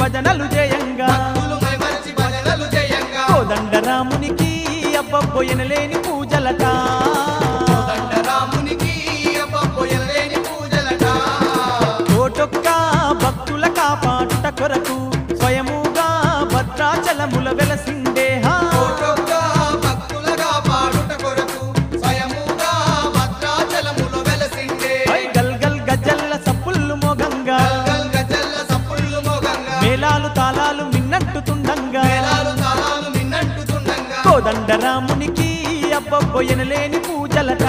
భజనలు జయంగా కోదండరామునికి అబ్బబ్బో ఎనలేని పూజలట కోటొక్క భక్తుల కాపాడుట కొరకు స్వయముగా భద్రాచలముల వెలసిండే గల్గల్ గజ్జల్ల సప్పుళ్ళు మోగంగా మేళాలు తాళాలు మిన్నట్టుతుండంగా కోదండరామునికి అబ్బబ్బో ఎనలేని పూజలట